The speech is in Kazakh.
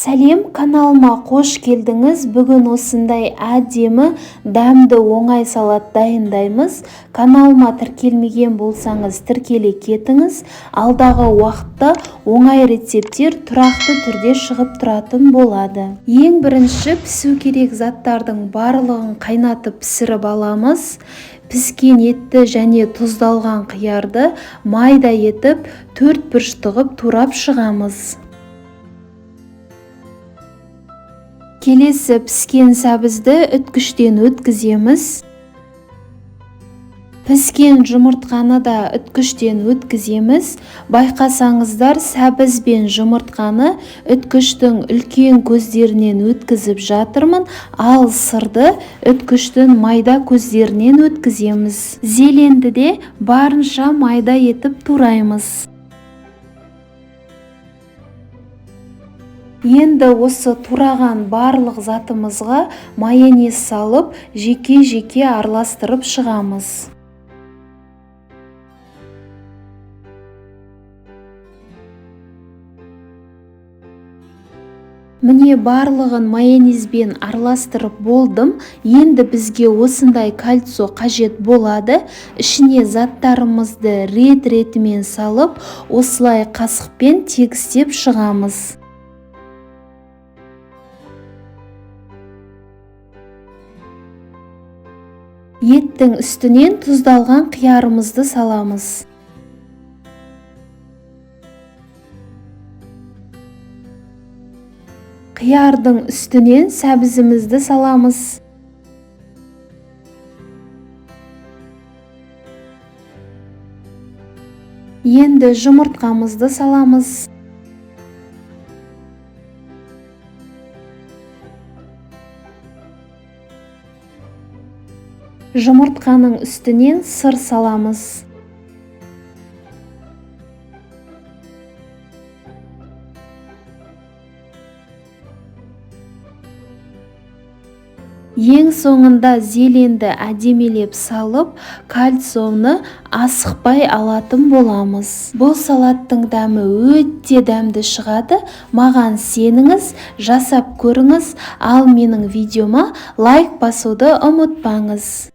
Сәлем, каналыма қош келдіңіз. Бүгін осындай әдемі, дәмді, оңай салат дайындаймыз. Каналыма тіркелмеген болсаңыз, тіркеле кетіңіз. Алдағы уақытта оңай рецептер тұрақты түрде шығып тұратын болады. Ең бірінші пісу керек заттардың барлығын қайнатып пісіріп аламыз. Піскен етті және тұздалған қиярды майда етіп 4 бұрыш тығып турап шығамыз. Келесі піскен сәбізді үткіштен өткіземіз. Піскен жұмыртқаны да үткіштен өткіземіз. Байқасаңыздар, сәбіз бен жұмыртқаны үткіштің үлкен көздерінен өткізіп жатырмын, ал сырды үткіштің майда көздерінен өткіземіз. Зеленді де барынша майда етіп тураймыз. Енді осы тураған барлық затымызға майонез салып, жеке-жеке араластырып шығамыз. Міне барлығын майонезбен араластырып болдым. Енді бізге осындай кальцо қажет болады. Ішіне заттарымызды рет-ретімен салып, осылай қасықпен тегістеп шығамыз. Еттің үстінен тұздалған қиярымызды саламыз. Қиярдың үстінен сәбізімізді саламыз. Енді жұмыртқамызды саламыз. Жұмыртқаның үстінен сыр саламыз. Ең соңында зеленді әдемелеп салып, кальцияны асықпай алатын боламыз. Бұл салаттың дәмі өте дәмді шығады. Маған сеніңіз, жасап көріңіз, ал менің видеома лайк басуды ұмытпаңыз.